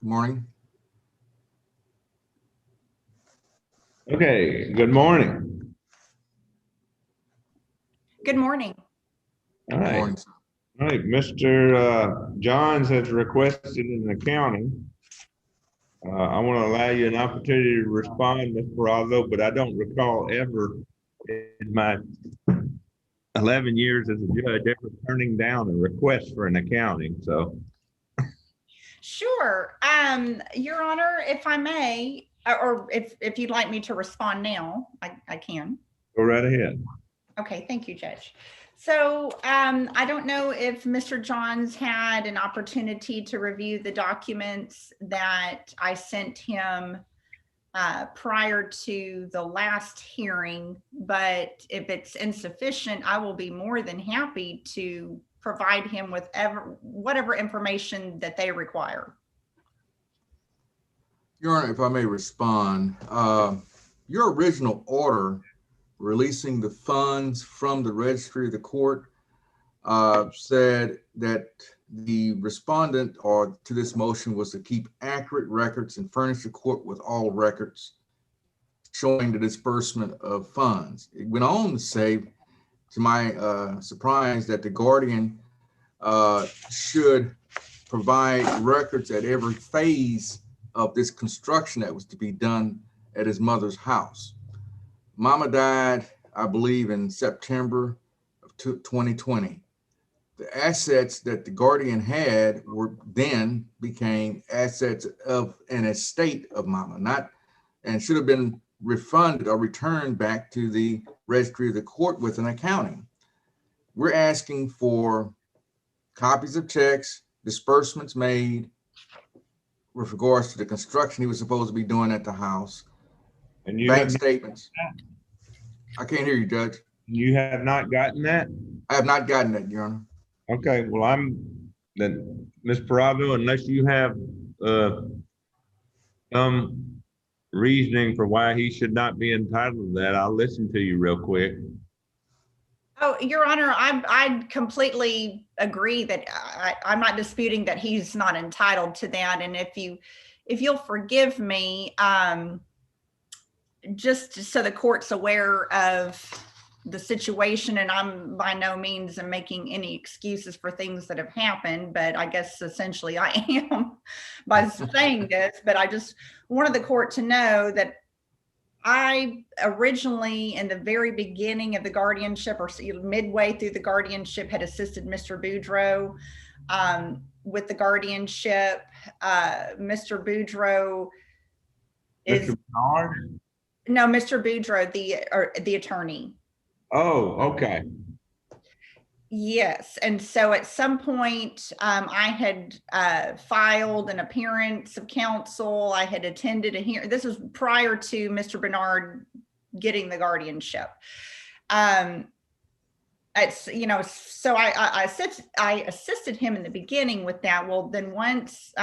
Good morning. Okay, good morning. Good morning. All Good right, morning, sir. all right. Mr. Johns has requested an accounting. I want to allow you an opportunity to respond, Ms. Parado, but I don't recall ever in my 11 years as a judge ever turning down a request for an accounting. So, Sure. Your Honor, if I may, or if you'd like me to respond now, I can. go right ahead. Okay, thank you, Judge. So I don't know if Mr. Johns had an opportunity to review the documents that I sent him prior to the last hearing, but if it's insufficient, I will be more than happy to provide him with whatever information that they require. Your Honor, if I may respond, your original order releasing the funds from the registry of the court said that the respondent or to this motion was to keep accurate records and furnish the court with all records showing the disbursement of funds. It went on to say, to my surprise, that the guardian should provide records at every phase of this construction that was to be done at his mother's house. Mama died, I believe, in September of 2020. The assets that the guardian had were then became assets of an estate of Mama, and should have been refunded or returned back to the registry of the court with an accounting. We're asking for copies of checks, disbursements made with regards to the construction he was supposed to be doing at the house, And you bank have statements. I can't hear you, Judge. not gotten that? I have not gotten that, Your Honor. Okay, well, then, Ms. Parado, unless you have some reasoning for why he should not be entitled to that, I'll listen to you real quick. Oh, Your Honor, I completely agree that I'm not disputing that he's not entitled to that. And if you'll forgive me, just so the court's aware of the situation, and I'm by no means making any excuses for things that have happened, but I guess essentially I am by saying this, but I just wanted the court to know that I originally, in the very beginning of the guardianship or midway through the guardianship, had assisted Mr. Boudreau with the guardianship. Mr. Boudreau is— Mr. Bernard? No, Mr. Boudreau, the attorney. Oh, okay. Yes. And so at some point, I had filed an appearance of counsel. I had attended a hearing. This was prior to Mr. Bernard getting the guardianship. It's, so I assisted him in the beginning with that. Well, then once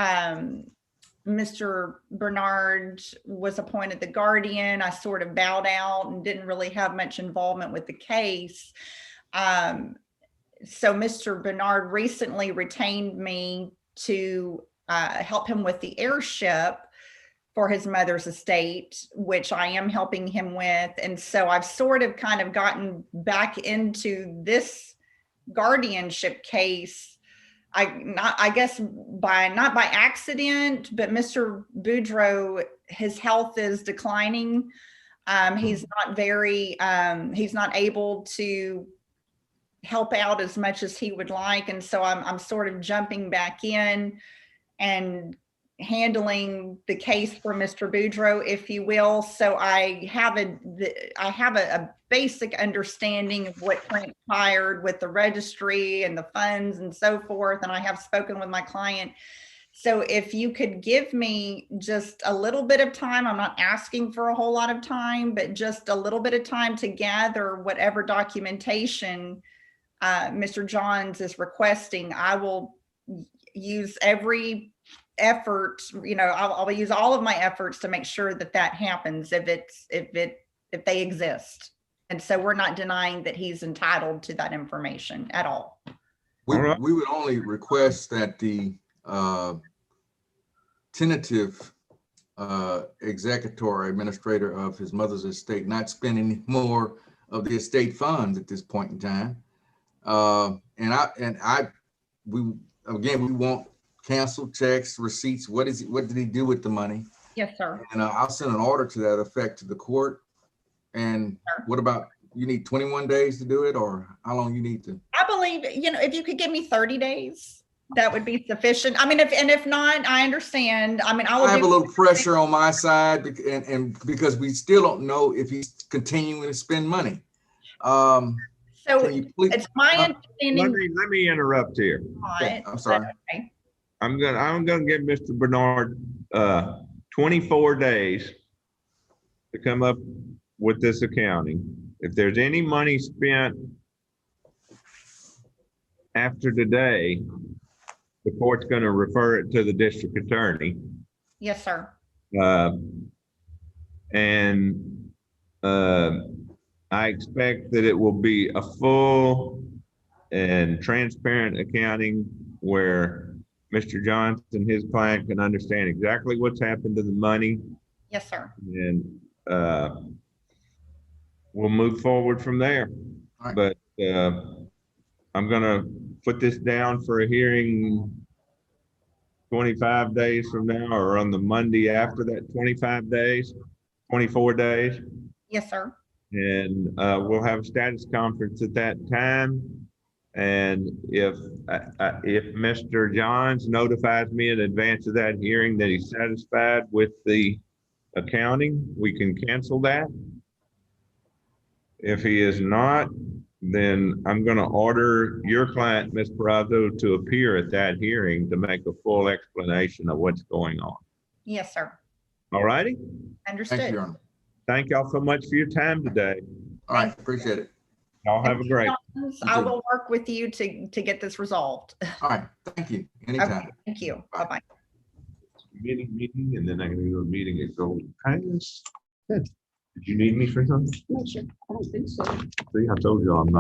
Mr. Bernard was appointed the guardian, I sort of bowed out and didn't really have much involvement with the case. So Mr. Bernard recently retained me to help him with the heirship for his mother's estate, which I am helping him with. And so I've sort of kind of gotten back into this guardianship case. I guess not by accident, but Mr. Boudreau, his health is declining. He's not able to help out as much as he would like. And so I'm sort of jumping back in and handling the case for Mr. Boudreau, if you will. So I have a basic understanding of what transpired with the registry and the funds and so forth. And I have spoken with my client. So if you could give me just a little bit of time, I'm not asking for a whole lot of time, but just a little bit of time to gather whatever documentation Mr. Johns is requesting, I will use every effort, I'll use all of my efforts to make sure that happens if they exist. And so we're not denying that he's entitled to that information at all. We would only request that the tentative executor administrator of his mother's estate, not spend any more of the estate funds at this point in time. We want canceled checks, receipts. What did he do with the money? Yes, sir. And I'll send an order to that effect to the court. And Sure. what about, you need 21 days to do it, or how long you need to? I believe, if you could give me 30 days, that would be sufficient. I mean, if not, I understand. I mean, I have a little pressure on my side and because we still don't know if he's continuing to spend money. So it's my understanding. Let me interrupt here. Okay, I'm sorry. Okay. I'm gonna give Mr. Bernard 24 days to come up with this accounting. If there's any money spent after today, the court's gonna refer it to the district attorney. Yes, sir. I expect that it will be a full and transparent accounting where Mr. Johnson, his client, can understand exactly what's happened to the money. Yes, sir. And we'll move forward from there. All right. But I'm gonna put this down for a hearing 25 days from now, or on the Monday after that, 25 days, 24 days. Yes, sir. And we'll have a status conference at that time. And if Mr. Johns notifies me in advance of that hearing that he's satisfied with the accounting, we can cancel that. If he is not, then I'm going to order your client, Ms. Perazo, to appear at that hearing to make a full explanation of what's going on. Yes, sir. All righty? Understood. Thank you, Your Honor. Thank y'all so much for your time today. All right, appreciate it. Y'all have a great. I will work with you to get this resolved. All right, thank you. Anytime. Okay, thank you. Bye-bye. meeting, and then I'm gonna go to a meeting at Golden Pass. Good. Did you need me for something? No, sure. I don't think so. See, I told you I'm not.